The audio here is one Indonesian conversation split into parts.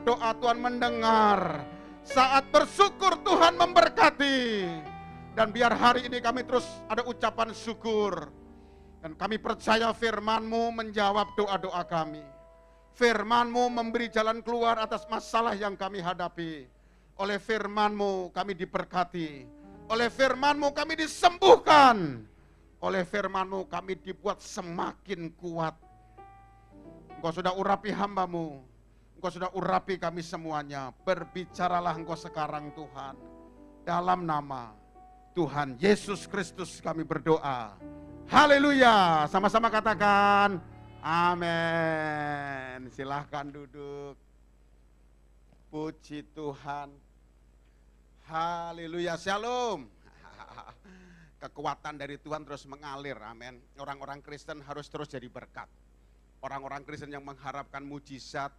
berdoa Tuhan mendengar, saat bersyukur Tuhan memberkati. Dan biar hari ini kami terus ada ucapan syukur. Dan kami percaya firman-Mu menjawab doa-doa kami. Firman-Mu memberi jalan keluar atas masalah yang kami hadapi. Oleh firman-Mu kami diberkati. Oleh firman-Mu kami disembuhkan. Oleh firman-Mu kami dibuat semakin kuat. Engkau sudah urapi hamba-Mu. Engkau sudah urapi kami semuanya. Berbicaralah Engkau sekarang Tuhan. Dalam nama Tuhan Yesus Kristus kami berdoa. Haleluya. Sama-sama katakan amin. Silahkan duduk. Puji Tuhan. Haleluya. Shalom. Kekuatan dari Tuhan terus mengalir. Amin. Orang-orang Kristen harus terus jadi berkat. Orang-orang Kristen yang mengharapkan mujizat.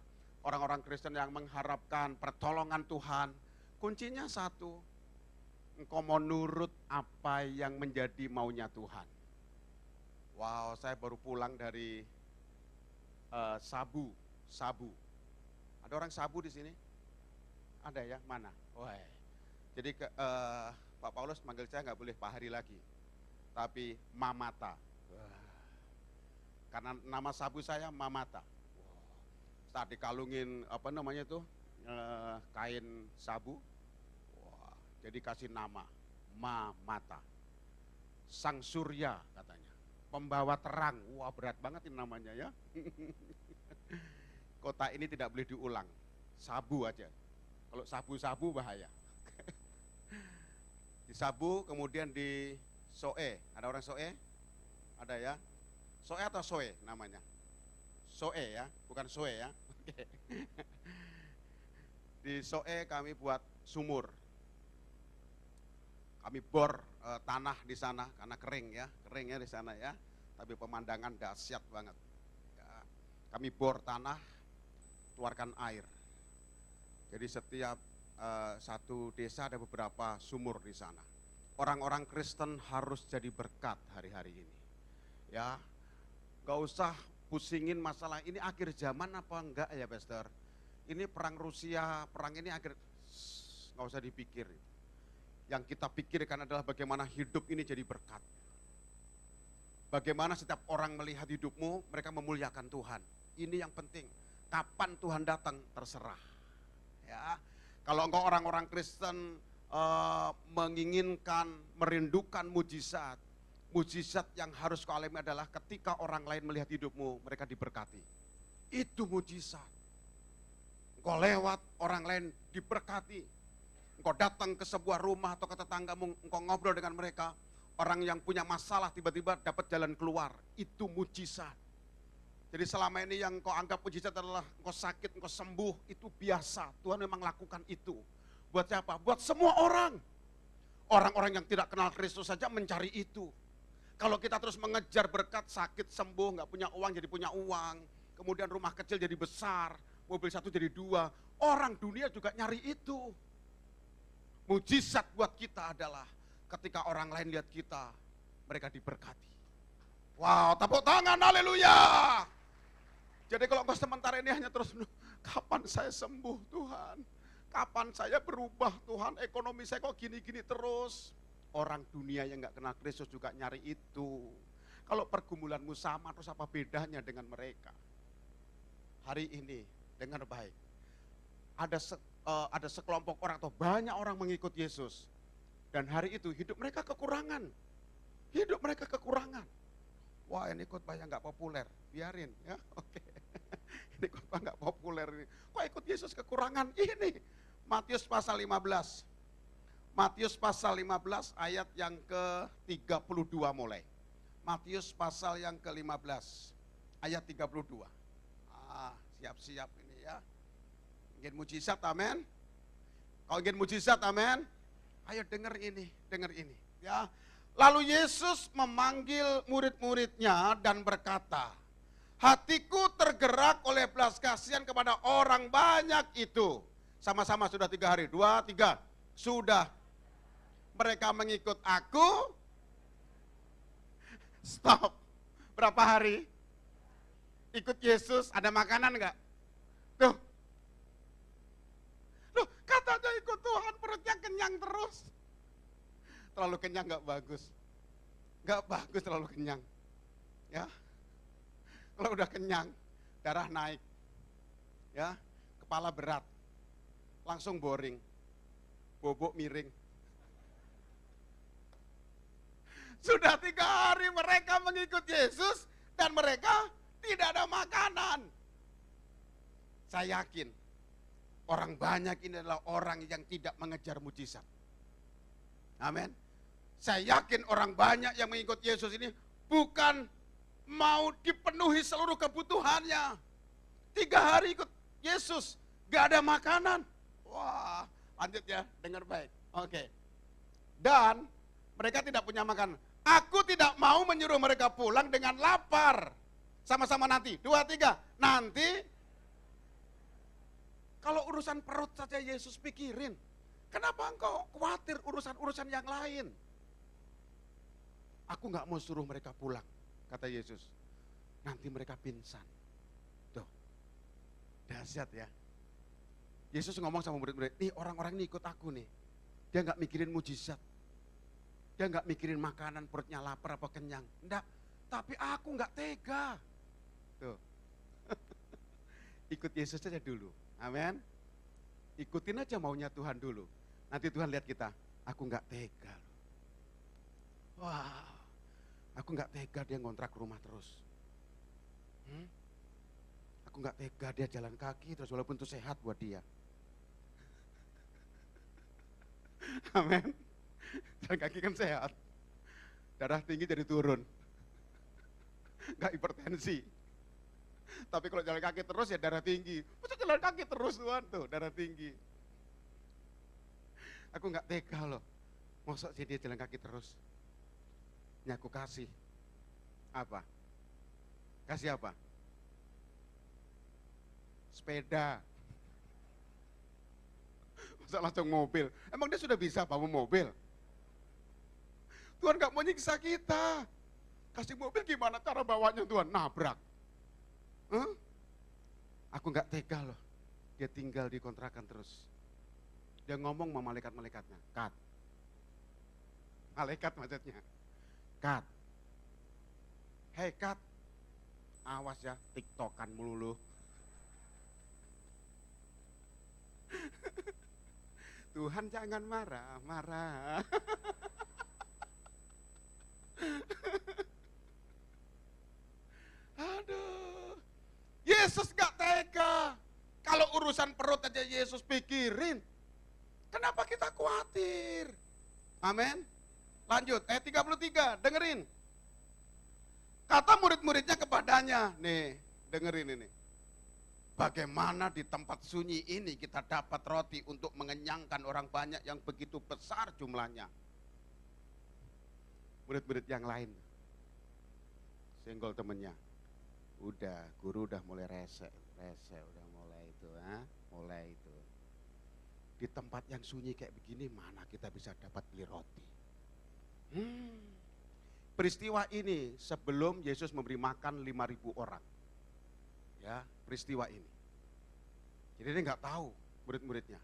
Orang-orang Kristen yang mengharapkan pertolongan Tuhan. Kuncinya satu. Engkau mau nurut apa yang menjadi maunya Tuhan. Wow, saya baru pulang dari Sabu. Ada orang Sabu di sini? Ada ya? Mana? Wah. Jadi Pak Paulus manggil saya nggak boleh Pak Hari lagi, tapi Mamata. Karena nama Sabu saya Mamata. Saat dikalungin apa namanya itu kain sabu. Jadi kasih nama Mamata, Sang Surya katanya, pembawa terang. Wah berat banget ini namanya ya. Kota ini tidak boleh diulang, Sabu aja. Kalau sabu-sabu bahaya. Di Sabu kemudian di Soe, ada orang Soe? Ada ya? Soe atau Soe namanya? Soe ya, bukan Soe ya. Di Soe kami buat sumur. Kami bor tanah di sana karena kering ya di sana ya. Tapi pemandangan dahsyat banget. Ya, kami bor tanah, keluarkan air. Jadi setiap satu desa ada beberapa sumur di sana. Orang-orang Kristen harus jadi berkat hari-hari ini. Ya, gak usah pusingin masalah ini akhir zaman apa enggak ya Pastor. Ini perang Rusia, perang ini akhir, gak usah dipikir. Yang kita pikirkan adalah bagaimana hidup ini jadi berkat. Bagaimana setiap orang melihat hidupmu, mereka memuliakan Tuhan. Ini yang penting. Kapan Tuhan datang terserah. Ya, kalau engkau orang-orang Kristen menginginkan, merindukan mujizat, mujizat yang harus kau alami adalah ketika orang lain melihat hidupmu, mereka diberkati. Itu mujizat. Engkau lewat, orang lain diberkati. Engkau datang ke sebuah rumah atau ke tetanggamu, engkau ngobrol dengan mereka, orang yang punya masalah tiba-tiba dapat jalan keluar, itu mujizat. Jadi selama ini yang engkau anggap mujizat adalah engkau sakit, engkau sembuh, itu biasa. Tuhan memang lakukan itu. Buat siapa? Buat semua orang. Orang-orang yang tidak kenal Kristus saja mencari itu. Kalau kita terus mengejar berkat, sakit, sembuh, nggak punya uang jadi punya uang, kemudian rumah kecil jadi besar, mobil satu jadi dua, orang dunia juga nyari itu. Mujizat buat kita adalah ketika orang lain lihat kita, mereka diberkati. Wow, tepuk tangan, haleluya. Jadi kalau engkau sementara ini hanya terus, kapan saya sembuh Tuhan? Kapan saya berubah Tuhan? Ekonomi saya kok gini-gini terus? Orang dunia yang gak kenal Kristus juga nyari itu. Kalau pergumulanmu sama, terus apa bedanya dengan mereka? Hari ini, dengar baik. Ada sekelompok orang atau banyak orang mengikut Yesus. Dan hari itu hidup mereka kekurangan. Hidup mereka kekurangan. Wah ini khotbah yang gak populer, biarin ya. Oke. Ini khotbah gak populer ini. Kok ikut Yesus kekurangan? Ini Matius pasal 15. Matius pasal 15 ayat yang ke-32 mulai. Matius pasal yang ke-15 ayat 32. Siap-siap ini ya. Ingin mujizat, amin. Kau ingin mujizat, amin. Ayo dengar ini ya. Lalu Yesus memanggil murid-muridnya dan berkata, hatiku tergerak oleh belas kasihan kepada orang banyak itu. Sama-sama sudah 3 hari, 2, 3. Sudah. Mereka mengikut aku. Stop. Berapa hari? Ikut Yesus, ada makanan enggak? Tuh. kenyang terus. Terlalu kenyang nggak bagus. Nggak bagus terlalu kenyang. Ya, kalau udah kenyang, darah naik. Ya, kepala berat. Langsung boring. Bobok miring. Sudah 3 hari mereka mengikut Yesus dan mereka tidak ada makanan. Saya yakin orang banyak ini adalah orang yang tidak mengejar mujizat. Amin. Saya yakin orang banyak yang mengikut Yesus ini bukan mau dipenuhi seluruh kebutuhannya. 3 hari ikut Yesus, gak ada makanan. Wah, lanjut ya, dengar baik. Oke. Dan mereka tidak punya makanan. Aku tidak mau menyuruh mereka pulang dengan lapar. Sama-sama nanti, 2, 3. Nanti, kalau urusan perut saja Yesus pikirin. Kenapa engkau khawatir urusan-urusan yang lain? Aku gak mau suruh mereka pulang, kata Yesus. Nanti mereka pingsan. Tuh, dahsyat ya. Yesus ngomong sama murid-murid, nih orang-orang ini ikut aku nih. Dia gak mikirin mujizat. Dia gak mikirin makanan, perutnya lapar apa kenyang. Enggak, tapi aku gak tega. Tuh. Ikut Yesus aja dulu. Amin. Ikutin aja maunya Tuhan dulu. Nanti Tuhan lihat kita, aku gak tega. Wah, aku gak tega dia ngontrak rumah terus. Aku gak tega dia jalan kaki terus walaupun itu sehat buat dia. Amin. Jalan kaki kan sehat. Darah tinggi jadi turun. Gak hipertensi. Tapi kalau jalan kaki terus ya darah tinggi. Masa jalan kaki terus Tuhan tuh, darah tinggi. Aku gak tega loh. Masa sih dia jalan kaki terus. Ini aku kasih. Apa? Kasih apa? Sepeda. Masa langsung mobil. Emang dia sudah bisa bawa mobil? Tuhan gak mau nyiksa kita. Kasih mobil gimana cara bawanya Tuhan? Nabrak. Aku gak tega loh. Dia tinggal di kontrakan terus. Dia ngomong sama malaikat-malaikatnya. Kat. Malaikat maksudnya. Kat. Hei Kat. Awas ya, tiktokan melulu. Tuhan jangan marah, marah. Aduh. Yesus gak tega. Kalau urusan perut aja Yesus pikirin. Kenapa kita khawatir? Amin. Lanjut, ayat 33, dengerin. Kata murid-muridnya kepadanya, nih dengerin ini. Bagaimana di tempat sunyi ini kita dapat roti untuk mengenyangkan orang banyak yang begitu besar jumlahnya. Murid-murid yang lain, senggol temennya. Udah, guru udah mulai rese udah mulai itu, mulai itu. Di tempat yang sunyi kayak begini mana kita bisa dapat beli roti? Peristiwa ini sebelum Yesus memberi makan 5.000 orang. Ya, peristiwa ini. Jadi dia nggak tahu murid-muridnya.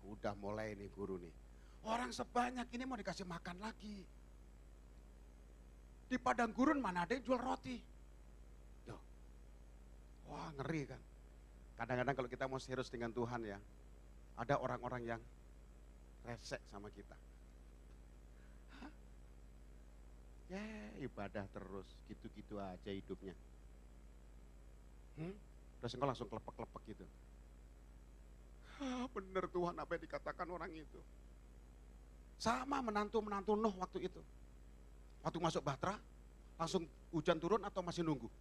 Udah mulai nih guru nih. Orang sebanyak ini mau dikasih makan lagi. Di padang gurun mana ada yang jual roti? Duh. Wah, ngeri kan. Kadang-kadang kalau kita mau serius dengan Tuhan ya, ada orang-orang yang resek sama kita. Ya ibadah terus, gitu-gitu aja hidupnya. Terus engkau langsung kelepek-kelepek gitu. Bener Tuhan apa yang dikatakan orang itu. Sama menantu-menantu Nuh waktu itu. Waktu masuk Bahtera, langsung hujan turun atau masih nunggu?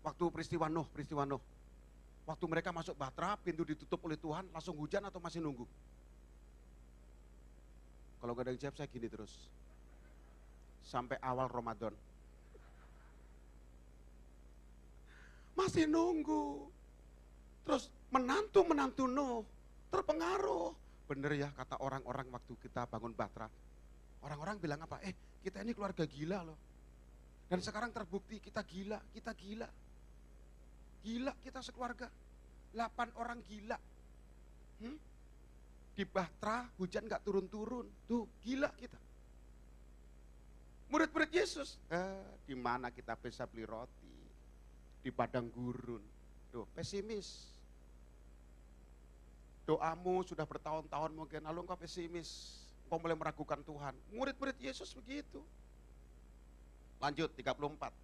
Waktu peristiwa Nuh. Waktu mereka masuk Bahtera, pintu ditutup oleh Tuhan, langsung hujan atau masih nunggu? Kalau gak ada yang jawab saya gini terus. Sampai awal Ramadan. Masih nunggu. Terus menantu Nuh terpengaruh. Bener ya kata orang-orang waktu kita bangun Bahtera. Orang-orang bilang apa? Kita ini keluarga gila loh. Dan sekarang terbukti kita gila. Gila kita sekeluarga. 8 orang gila. Di Bahtera hujan nggak turun-turun. Tuh gila kita. Murid-murid Yesus, di mana kita bisa beli roti? Di padang gurun. Tuh pesimis. Doamu sudah bertahun-tahun mungkin, lalu engkau pesimis. Engkau mulai meragukan Tuhan. Murid-murid Yesus begitu. Lanjut 34.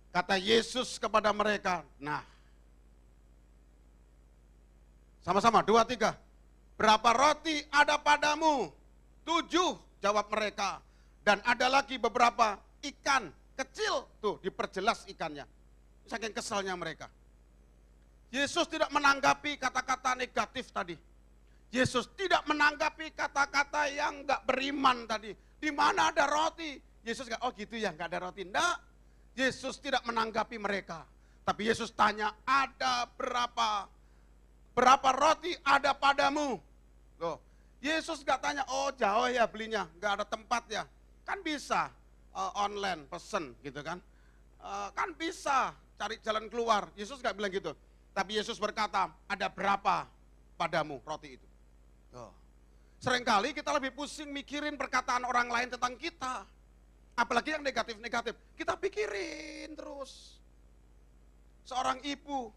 Kata Yesus kepada mereka, nah, sama-sama, 2, 3. Berapa roti ada padamu? 7, jawab mereka. Dan ada lagi beberapa ikan kecil, tuh diperjelas ikannya. Saking kesalnya mereka. Yesus tidak menanggapi kata-kata negatif tadi. Yesus tidak menanggapi kata-kata yang enggak beriman tadi. Di mana ada roti? Yesus enggak, oh gitu ya, enggak ada roti. Enggak. Yesus tidak menanggapi mereka. Tapi Yesus tanya, ada berapa roti ada padamu? Loh, Yesus enggak tanya, oh jauh ya belinya, enggak ada tempat ya. Kan bisa online pesen gitu kan. Kan bisa cari jalan keluar. Yesus enggak bilang gitu. Tapi Yesus berkata, ada berapa padamu roti itu? Tuh. Seringkali kita lebih pusing mikirin perkataan orang lain tentang kita. Apalagi yang negatif-negatif. Kita pikirin terus. Seorang ibu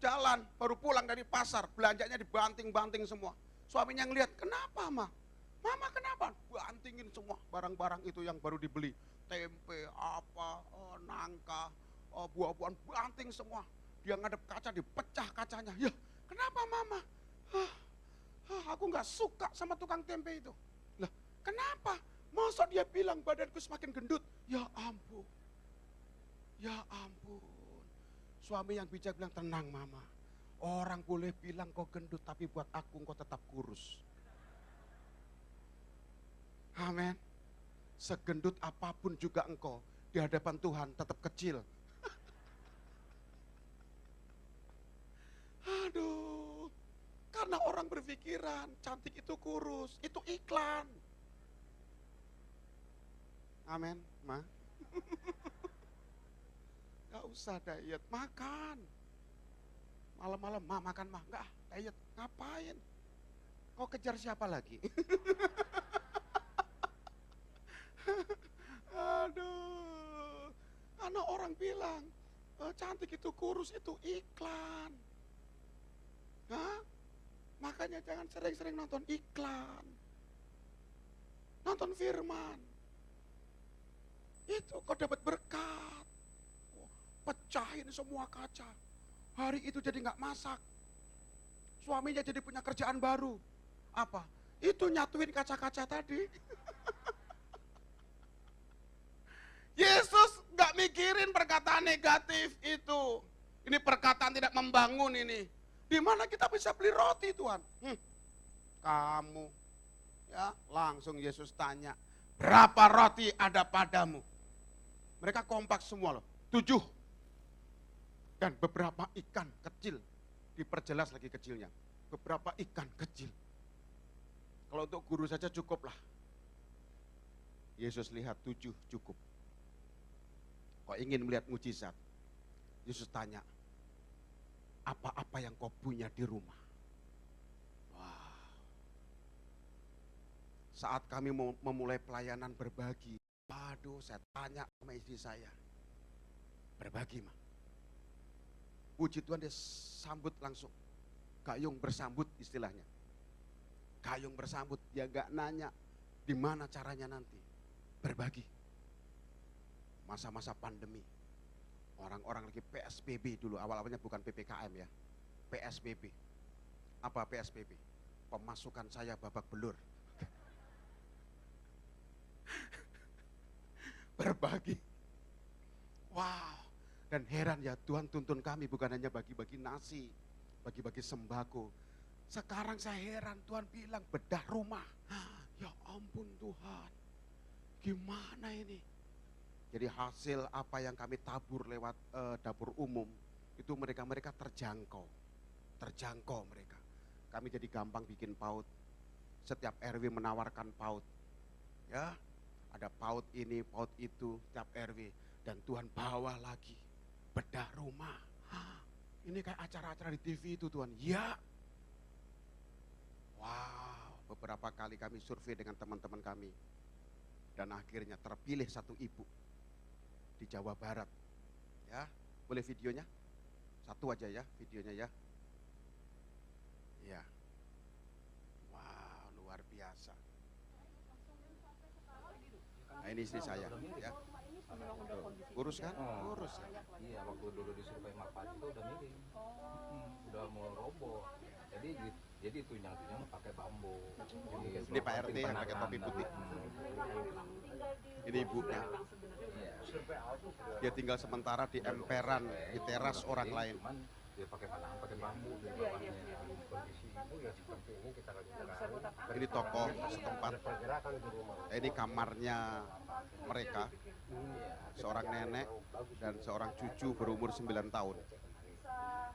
jalan, baru pulang dari pasar, belanjanya dibanting-banting semua. Suaminya ngelihat, kenapa mah? Mama kenapa? Bantingin semua barang-barang itu yang baru dibeli. Tempe, nangka, buah-buahan, banting semua. Dia ngadep kaca, dipecah kacanya. Ya, kenapa mama? Aku nggak suka sama tukang tempe itu. Lah, kenapa? Masa dia bilang badanku semakin gendut? Ya ampun. Ya ampun. Suami yang bijak bilang, tenang mama. Orang boleh bilang kau gendut, tapi buat aku kau tetap kurus. Amin. Segendut apapun juga engkau, di hadapan Tuhan tetap kecil. Aduh, karena orang berpikiran cantik itu kurus, itu iklan. Amin, Ma. Gak usah diet, makan. Malam-malam, Ma makan, Ma. Enggak, diet, ngapain? Kau kejar siapa lagi? Aduh, karena orang bilang, cantik itu kurus, itu iklan. Hah? Makanya jangan sering-sering nonton iklan. Nonton firman. Itu kau dapat berkat. Pecahin semua kaca. Hari itu jadi nggak masak. Suaminya jadi punya kerjaan baru. Apa? Itu nyatuin kaca-kaca tadi. Yesus nggak mikirin perkataan negatif itu. Ini perkataan tidak membangun ini. Di mana kita bisa beli roti Tuhan? Kamu. Ya, langsung Yesus tanya, berapa roti ada padamu? Mereka kompak semua loh, 7. Dan beberapa ikan kecil, diperjelas lagi kecilnya. Beberapa ikan kecil. Kalau untuk guru saja cukup lah. Yesus lihat 7 cukup. Kau ingin melihat mujizat? Yesus tanya, apa-apa yang kau punya di rumah? Wow. Saat kami memulai pelayanan berbagi, aduh saya tanya sama istri saya, berbagi mah. Puji Tuhan dia sambut langsung, gayung bersambut istilahnya. Gayung bersambut, dia gak nanya di mana caranya nanti, berbagi. Masa-masa pandemi, orang-orang lagi PSBB dulu, awal-awalnya bukan PPKM ya, PSBB. Apa PSBB? Pemasukan saya babak belur. Berbagi. Wow, dan heran ya Tuhan tuntun kami bukan hanya bagi-bagi nasi, bagi-bagi sembako. Sekarang saya heran Tuhan bilang bedah rumah. Ya ampun Tuhan, gimana ini? Jadi hasil apa yang kami tabur lewat dapur umum, itu mereka terjangkau mereka. Kami jadi gampang bikin PAUD, setiap RW menawarkan PAUD. Ya, ada PAUD ini, PAUD itu, setiap RW. Dan Tuhan bawa lagi, bedah rumah. Ini kayak acara-acara di TV itu Tuhan, ya. Wow. beberapa kali kami survei dengan teman-teman kami. Dan akhirnya terpilih satu ibu di Jawa Barat. Ya, boleh videonya? Satu aja ya videonya ya. Ya. Wow, luar biasa. Nah, ini istri saya ya. Tuh, kurus kan? Kurus ya. Iya, waktu dulu disurvei Mapan itu udah miring. Udah mau roboh. Jadi tunyang-tunyang pakai bambu. Ini Pak RT yang pakai topi putih. Ini ibunya. Dia tinggal sementara di emperan, di teras orang lain. Dia pakai panangan, pakai bambu di bawahnya. Kondisi ibu ya seperti ini kita lakukan. Ini tokoh setempat. Pergerakan di rumah. Ini kamarnya mereka. Seorang nenek dan seorang cucu berumur 9 tahun.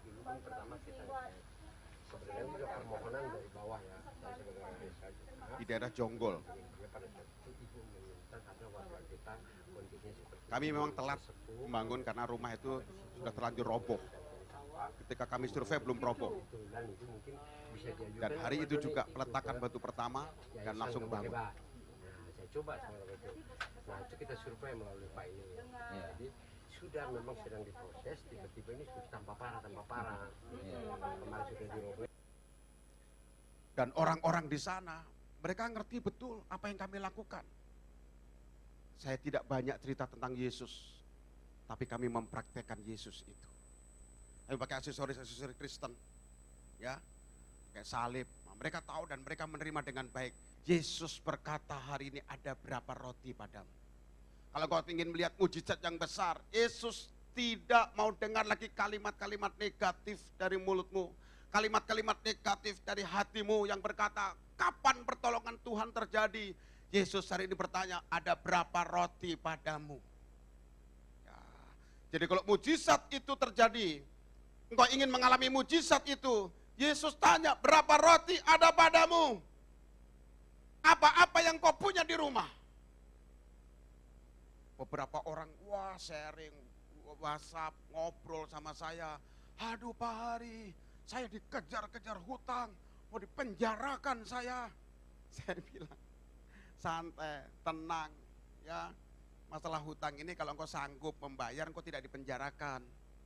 Dulu kan pertama kita sebenarnya juga permohonan dari bawah ya, dari sebagai desa juga. Di daerah Jonggol. Dia pada saat itu ibu meminta karena warga kita kondisinya seperti Kami memang telat membangun karena rumah itu sudah terlanjur roboh. Ketika kami survei belum roboh. itu, dan itu mungkin bisa diajukan. Dan hari itu juga peletakan batu pertama dan langsung bangun. Nah, saya coba sama itu. Nah, itu kita survei melalui Pak ini. Jadi sudah memang sedang diproses, tiba-tiba ini sudah tambah parah. Kemarin sudah diroboh. Dan orang-orang di sana, mereka ngerti betul apa yang kami lakukan. Saya tidak banyak cerita tentang Yesus, tapi kami mempraktekkan Yesus itu. Kami pakai aksesoris Kristen, ya, kayak salib. Nah, mereka tahu dan mereka menerima dengan baik. Yesus berkata hari ini ada berapa roti padamu. Kalau kau ingin melihat mujizat yang besar, Yesus tidak mau dengar lagi kalimat-kalimat negatif dari mulutmu. Kalimat-kalimat negatif dari hatimu yang berkata, kapan pertolongan Tuhan terjadi? Yesus hari ini bertanya, ada berapa roti padamu? Ya. Jadi kalau mujizat itu terjadi, engkau ingin mengalami mujizat itu, Yesus tanya, berapa roti ada padamu? Apa-apa yang kau punya di rumah? Beberapa orang, sharing, WhatsApp, ngobrol sama saya. Aduh Pak Hari, saya dikejar-kejar hutang, mau dipenjarakan saya. Saya bilang, santai, tenang, ya. Masalah hutang ini kalau engkau sanggup membayar, engkau tidak dipenjarakan.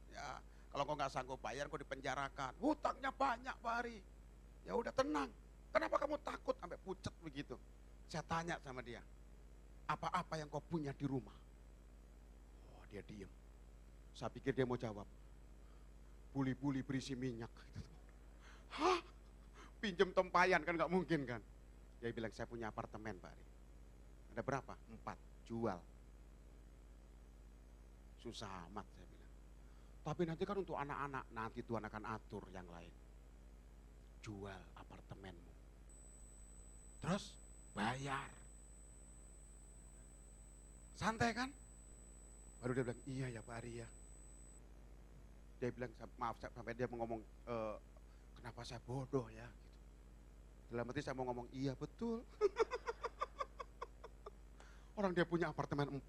Ya, kalau engkau nggak sanggup bayar, engkau dipenjarakan. Hutangnya banyak Pak Hari. Ya udah tenang. Kenapa kamu takut sampai pucat begitu? Saya tanya sama dia, apa-apa yang kau punya di rumah? Oh, dia diem. Saya pikir dia mau jawab, buli-buli berisi minyak. Hah? Pinjem tempayan kan nggak mungkin kan? Dia bilang, saya punya apartemen Pak Ari. Ada berapa? 4, jual. Susah amat saya bilang. Tapi nanti kan untuk anak-anak, nanti Tuhan akan atur yang lain. Jual apartemenmu. Terus bayar. Santai kan? Baru dia bilang, iya ya Pak Ari ya. Dia bilang, maaf sampai dia mau ngomong, kenapa saya bodoh ya. Gitu. Dalam hati saya mau ngomong, iya betul. Orang dia punya apartemen 4.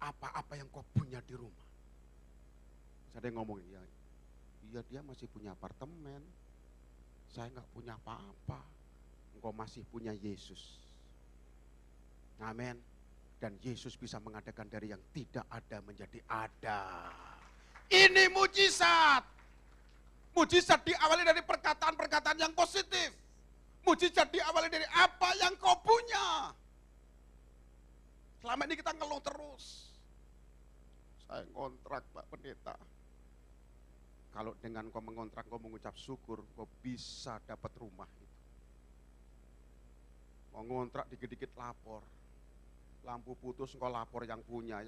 Apa-apa yang kau punya di rumah? Saya ngomong, iya dia masih punya apartemen. Saya nggak punya apa-apa. Engkau masih punya Yesus. Amin. Dan Yesus bisa mengadakan dari yang tidak ada menjadi ada. Ini mujizat. Mujizat diawali dari perkataan-perkataan yang positif. Mujizat diawali dari apa yang kau punya. Selama ini kita ngeluh terus. Saya ngontrak Pak Pendeta. Kalau dengan kau mengontrak, kau mengucap syukur, kau bisa dapat rumah. Mau ngontrak dikit-dikit lapor. Lampu putus engkau lapor yang punya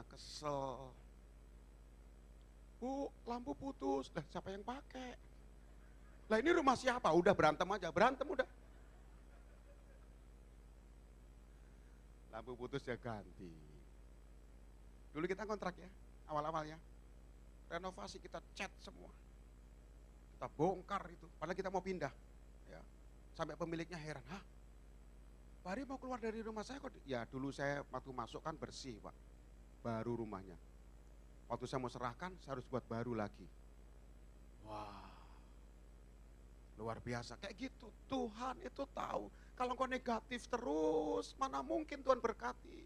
kesel. Bu, lampu putus, siapa yang pakai? Lah ini rumah siapa? Udah berantem aja, berantem udah. Lampu putus ya ganti. Dulu kita kontrak ya, awal-awalnya. Renovasi kita cat semua. Kita bongkar itu, padahal kita mau pindah. Ya. Sampai pemiliknya heran, hah? Pak Ari mau keluar dari rumah saya kok? Ya dulu saya waktu masuk kan bersih Pak, baru rumahnya. Waktu saya mau serahkan, saya harus buat baru lagi. Wah, Luar biasa, kayak gitu. Tuhan itu tahu. Kalau engkau negatif terus, mana mungkin Tuhan berkati.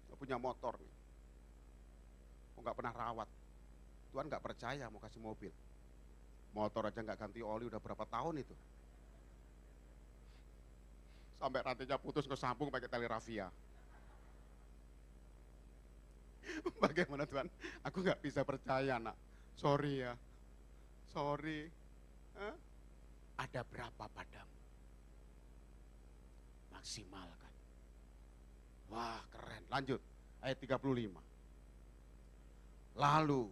Kau punya motor nih, kau nggak pernah rawat. Tuhan nggak percaya mau kasih mobil. Motor aja nggak ganti oli udah berapa tahun itu. Sampai rantainya putus, kau sambung pakai tali rafia. Bagaimana Tuhan? Aku nggak bisa percaya nak. Sorry ya. Sorry. Hah? Ada berapa padamu? Maksimalkan. Wah keren. Lanjut. Ayat 35. Lalu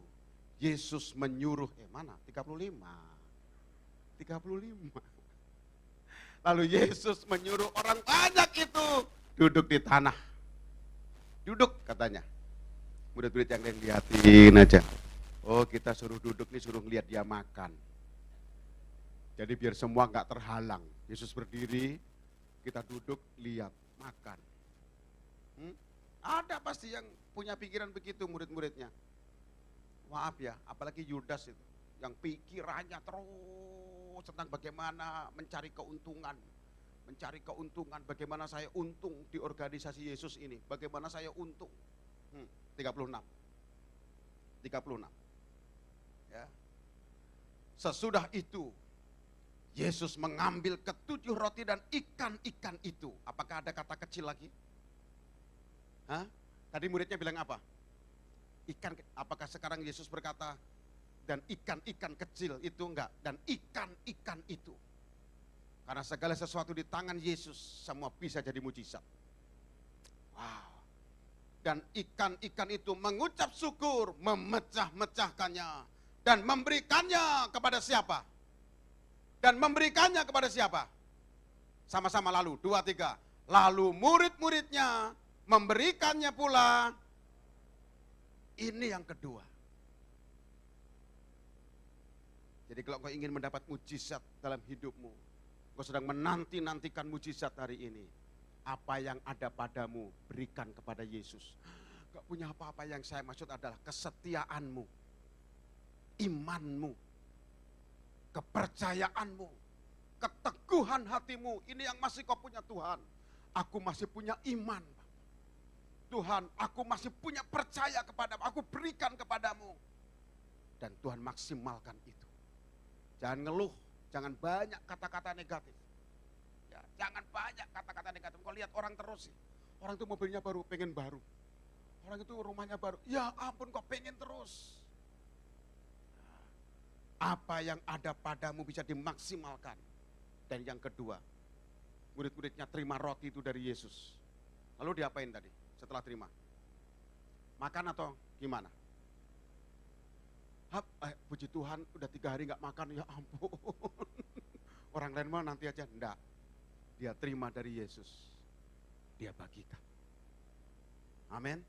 Yesus menyuruh. Mana? 35. Lalu Yesus menyuruh orang banyak itu duduk di tanah. Duduk katanya. Murid-murid yang lain liatin aja. Oh kita suruh duduk nih, suruh ngeliat dia makan. Jadi biar semua nggak terhalang. Yesus berdiri, kita duduk, lihat, makan. Ada pasti yang punya pikiran begitu murid-muridnya. Maaf ya, apalagi Yudas itu. Yang pikirannya terus tentang bagaimana mencari keuntungan. Mencari keuntungan, bagaimana saya untung di organisasi Yesus ini. Bagaimana saya untung. 36. Ya. Sesudah itu Yesus mengambil ketujuh roti dan ikan-ikan itu. Apakah ada kata kecil lagi? Hah? Tadi muridnya bilang apa? Ikan. Apakah sekarang Yesus berkata dan ikan-ikan kecil itu enggak? Dan ikan-ikan itu. Karena segala sesuatu di tangan Yesus semua bisa jadi mujizat. Wow. Dan ikan-ikan itu mengucap syukur, memecah-mecahkannya, dan memberikannya kepada siapa? Dan memberikannya kepada siapa? Sama-sama lalu, 2, 3. Lalu murid-muridnya memberikannya pula. Ini yang kedua. Jadi kalau kau ingin mendapat mujizat dalam hidupmu, kau sedang menanti-nantikan mujizat hari ini. Apa yang ada padamu, berikan kepada Yesus. Gak punya apa-apa, yang saya maksud adalah kesetiaanmu, imanmu, kepercayaanmu, keteguhan hatimu. Ini yang masih kau punya Tuhan. Aku masih punya iman. Tuhan, aku masih punya percaya kepadamu. Aku berikan kepadamu. Dan Tuhan maksimalkan itu. Jangan ngeluh, jangan banyak kata-kata negatif. Ya, jangan banyak kata-kata negatif. Kau lihat orang terus sih. Orang itu mobilnya baru, pengen baru. Orang itu rumahnya baru. Ya ampun, kok pengen terus. Apa yang ada padamu bisa dimaksimalkan. Dan yang kedua, murid-muridnya terima roti itu dari Yesus. Lalu diapain tadi setelah terima? Makan atau gimana? Puji Tuhan udah 3 hari gak makan, ya ampun. Orang lain mah nanti aja. Enggak. Dia terima dari Yesus. Dia bagikan. Amin.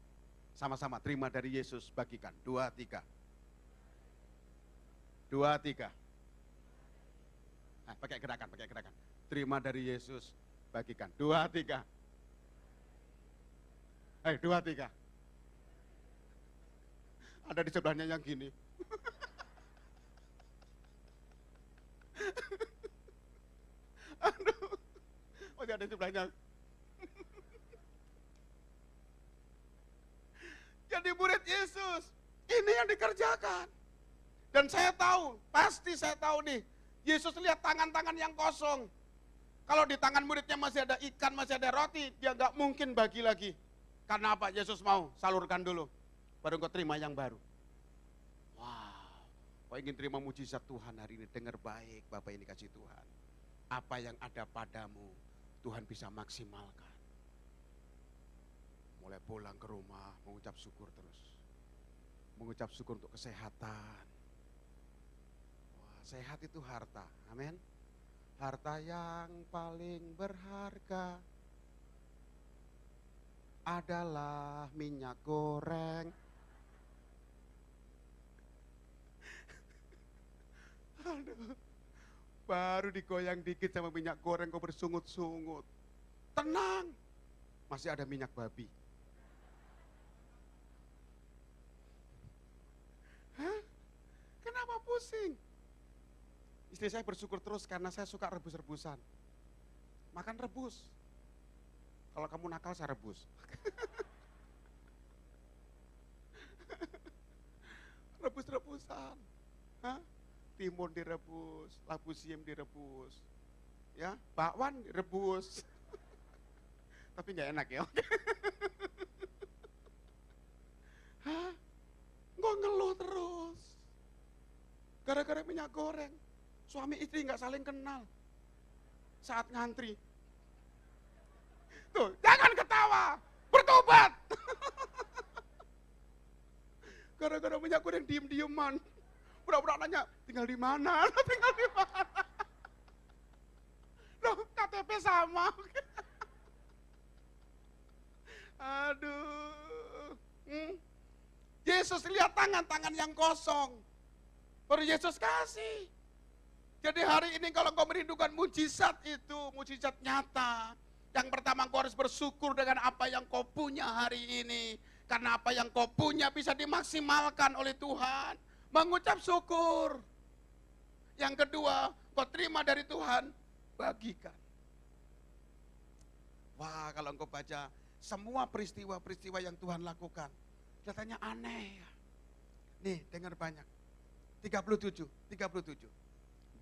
Sama-sama terima dari Yesus, bagikan. 2, 3. 2, 3. Pakai gerakan. Terima dari Yesus, bagikan. 2, 3. 2, 3. Ada di sebelahnya yang gini. Aduh. Oh, ada di sebelahnya. Jadi murid Yesus, ini yang dikerjakan. Dan saya tahu, pasti saya tahu nih, Yesus lihat tangan-tangan yang kosong. Kalau di tangan muridnya masih ada ikan, masih ada roti, dia nggak mungkin bagi lagi. Karena apa? Yesus mau salurkan dulu, baru engkau terima yang baru. Wow, kau ingin terima mujizat Tuhan hari ini, dengar baik Bapak ini kasih Tuhan. Apa yang ada padamu, Tuhan bisa maksimalkan. Mulai pulang ke rumah, mengucap syukur terus. Mengucap syukur untuk kesehatan. Wah, sehat itu harta, amin. Harta yang paling berharga adalah minyak goreng. Aduh, baru digoyang dikit sama minyak goreng kau bersungut-sungut. Tenang, masih ada minyak babi. Hah? Kenapa pusing? Istri saya bersyukur terus karena saya suka rebus-rebusan. Makan rebus. Kalau kamu nakal, saya rebus. Rebus-rebusan. Hah? Timun direbus, labu siam direbus. Ya, bakwan direbus. Tapi nggak enak ya. Hah? Nggak ngeluh terus. Gara-gara minyak goreng. Suami istri nggak saling kenal. Saat ngantri. Tuh, jangan ketawa. Bertobat. Gara-gara minyak goreng diem-dieman. Pura-pura nanya, tinggal di mana? Tinggal di mana? Loh, KTP sama. Aduh. Yesus lihat tangan-tangan yang kosong. Baru Yesus kasih. Jadi hari ini kalau kau merindukan mujizat itu, mujizat nyata. Yang pertama kau harus bersyukur dengan apa yang kau punya hari ini. Karena apa yang kau punya bisa dimaksimalkan oleh Tuhan. Mengucap syukur. Yang kedua, kau terima dari Tuhan, bagikan. Wah, kalau engkau baca semua peristiwa-peristiwa yang Tuhan lakukan, kelihatannya aneh. Nih, dengar banyak. 37.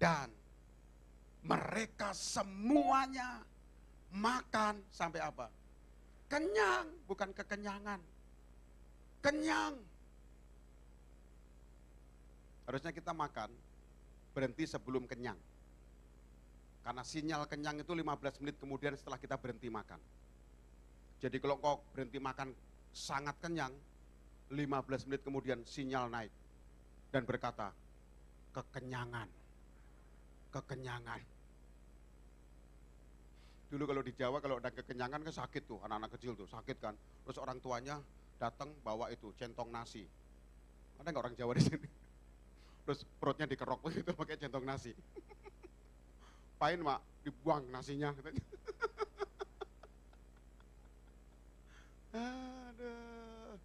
Dan mereka semuanya makan sampai apa? Kenyang, bukan kekenyangan. Kenyang. Harusnya kita makan, berhenti sebelum kenyang. Karena sinyal kenyang itu 15 menit kemudian setelah kita berhenti makan. Jadi kalau kau berhenti makan sangat kenyang, 15 menit kemudian sinyal naik. Dan berkata, kekenyangan. Kekenyangan. Dulu kalau di Jawa kalau ada kekenyangan kan sakit tuh, anak-anak kecil tuh sakit kan. Terus orang tuanya datang bawa itu centong nasi. Ada nggak orang Jawa di sini? Terus perutnya dikerok begitu pakai centong nasi. Pain mak, dibuang nasinya. Aduh,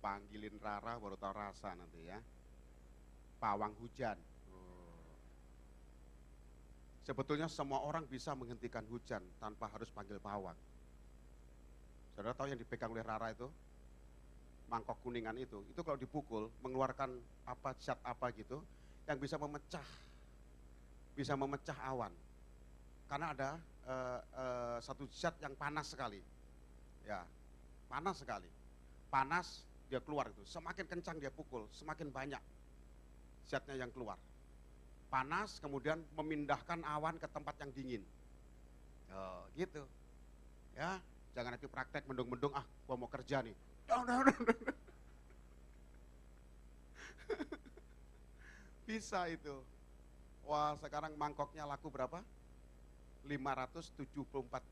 panggilin Rara baru tahu rasa nanti ya. Pawang hujan. Sebetulnya semua orang bisa menghentikan hujan tanpa harus panggil pawang. Saudara tahu yang dipegang oleh Rara itu? Mangkok kuningan itu kalau dipukul mengeluarkan apa zat apa gitu yang bisa memecah awan. Karena ada satu zat yang panas sekali. Ya, panas sekali. Panas dia keluar itu. Semakin kencang dia pukul, semakin banyak zatnya yang keluar. Panas kemudian memindahkan awan ke tempat yang dingin. Oh, gitu. Ya, jangan nanti praktek mendung-mendung, gua mau kerja nih. Bisa itu. Wah, sekarang mangkoknya laku berapa? 574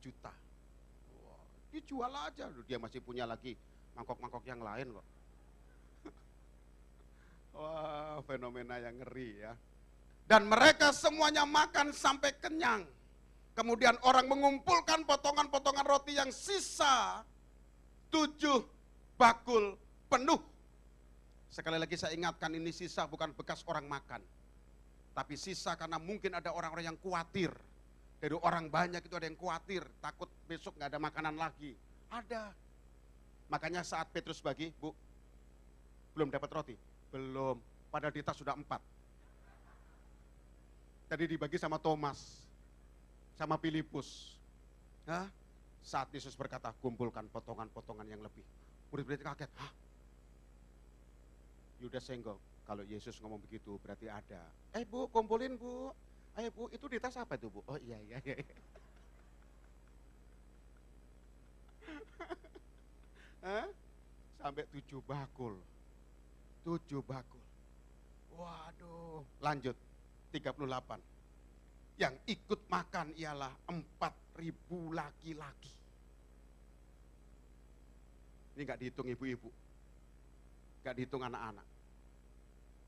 juta. Wah, dijual aja, dia masih punya lagi mangkok-mangkok yang lain kok. Wah, fenomena yang ngeri ya. Dan mereka semuanya makan sampai kenyang. Kemudian orang mengumpulkan potongan-potongan roti yang sisa 7 bakul penuh. Sekali lagi saya ingatkan, ini sisa bukan bekas orang makan. Tapi sisa karena mungkin ada orang-orang yang khawatir. Dari orang banyak itu ada yang khawatir, takut besok nggak ada makanan lagi. Ada. Makanya saat Petrus bagi, Bu, belum dapat roti? Belum, padahal di tas sudah 4. Tadi dibagi sama Thomas, sama Filipus. Hah? Saat Yesus berkata, kumpulkan potongan-potongan yang lebih. Murid-murid kaget, hah? Yudas senggol, kalau Yesus ngomong begitu berarti ada. Bu, kumpulin Bu. Ayo Bu, itu di tas apa itu Bu? Oh iya. Hah? Sampai 7 bakul. 7 bakul. Waduh, lanjut. 38. Yang ikut makan ialah 4.000 laki-laki. Ini enggak dihitung ibu-ibu. Enggak dihitung anak-anak.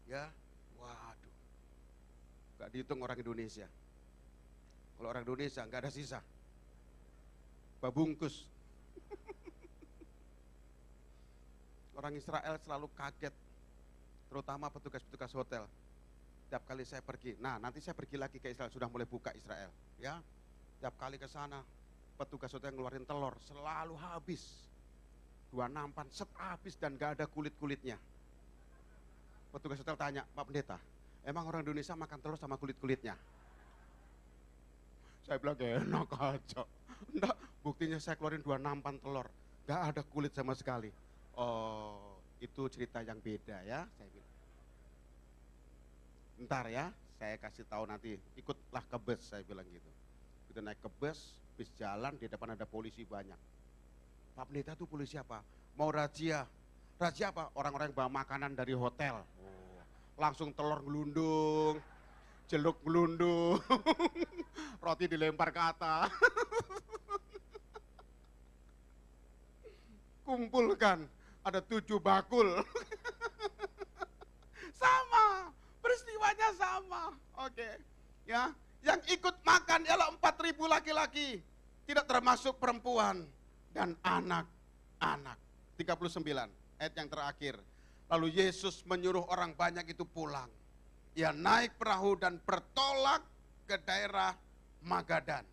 Ya, waduh. Enggak dihitung orang Indonesia. Kalau orang Indonesia enggak ada sisa. Babungkus. Orang Israel selalu kaget. Terutama petugas-petugas hotel. Tiap kali saya pergi, nah nanti saya pergi lagi ke Israel, sudah mulai buka Israel, ya. Tiap kali ke sana, petugas hotel ngeluarin telur, selalu habis. 2 nampan, set habis dan gak ada kulit-kulitnya. Petugas hotel tanya, Pak Pendeta, emang orang Indonesia makan telur sama kulit-kulitnya? Saya bilang, enak aja. Enggak, buktinya saya keluarin 2 nampan telur, gak ada kulit sama sekali. Oh, itu cerita yang beda ya, saya bilang. Ntar ya, saya kasih tahu nanti, ikutlah ke bus, saya bilang gitu. Kita naik ke bus jalan, di depan ada polisi banyak. Pak Pendeta itu polisi apa? Mau razia. Razia apa? Orang-orang yang bawa makanan dari hotel. Oh, langsung telur gelundung, jeluk gelundung, roti dilempar ke atas. Kumpulkan, ada 7 bakul. Sama, peristiwanya sama. Oke, ya. Yang ikut makan ialah 4.000 laki-laki, tidak termasuk perempuan dan anak-anak. 39 ayat yang terakhir. Lalu Yesus menyuruh orang banyak itu pulang. Ia naik perahu dan bertolak ke daerah Magadan.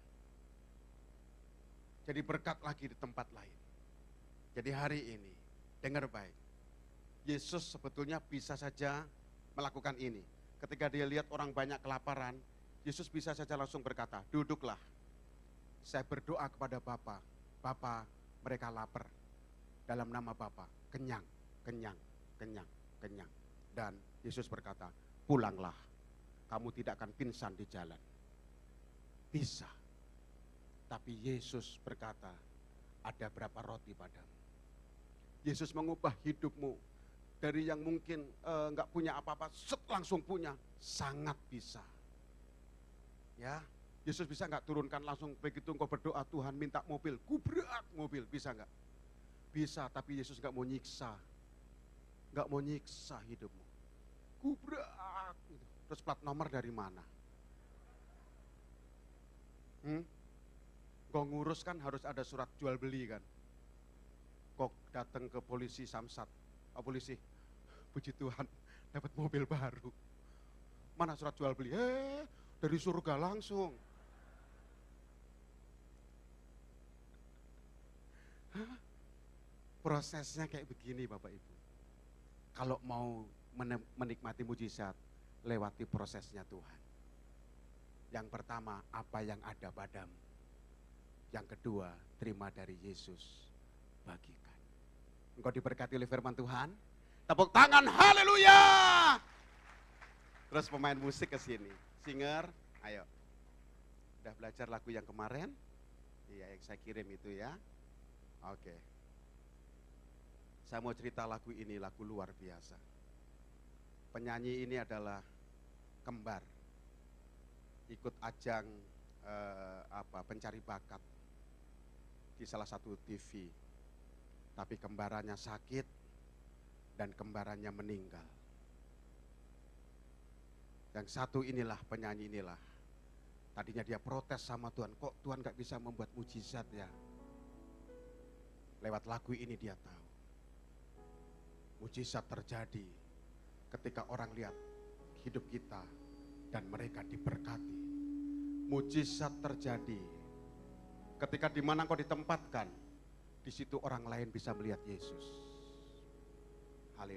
Jadi berkat lagi di tempat lain. Jadi hari ini, dengar baik. Yesus sebetulnya bisa saja melakukan ini. Ketika dia lihat orang banyak kelaparan, Yesus bisa saja langsung berkata, duduklah. Saya berdoa kepada Bapa. Bapa, mereka lapar. Dalam nama Bapa, kenyang, kenyang, kenyang, kenyang. Dan Yesus berkata, pulanglah. Kamu tidak akan pingsan di jalan. Bisa. Tapi Yesus berkata, ada berapa roti padamu? Yesus mengubah hidupmu. Dari yang mungkin enggak punya apa-apa, langsung punya. Sangat bisa. Ya, Yesus bisa nggak turunkan langsung begitu engkau berdoa, Tuhan minta mobil, kubrak mobil, bisa nggak? Bisa, tapi Yesus nggak mau nyiksa hidupmu. Kubrak, gitu. Terus plat nomor dari mana? Kau ngurus kan harus ada surat jual beli kan? Kok datang ke polisi Samsat, polisi, puji Tuhan dapat mobil baru. Mana surat jual beli? Dari surga langsung. Prosesnya kayak begini Bapak Ibu. Kalau mau menikmati mujizat, lewati prosesnya Tuhan. Yang pertama, apa yang ada padamu. Yang kedua, terima dari Yesus, bagikan. Engkau diberkati oleh firman Tuhan. Tepuk tangan, haleluya. Terus pemain musik ke sini. Singer, ayo. Udah belajar lagu yang kemarin? Iya, yang saya kirim itu ya. Oke. Saya mau cerita lagu ini, lagu luar biasa. Penyanyi ini adalah kembar. Ikut ajang pencari bakat di salah satu TV. Tapi kembarannya sakit dan kembarannya meninggal. Yang satu inilah, penyanyi inilah. Tadinya dia protes sama Tuhan, kok Tuhan gak bisa membuat mujizat ya. Lewat lagu ini dia tahu. Mujizat terjadi ketika orang lihat hidup kita dan mereka diberkati. Mujizat terjadi ketika dimana kau ditempatkan, di situ orang lain bisa melihat Yesus.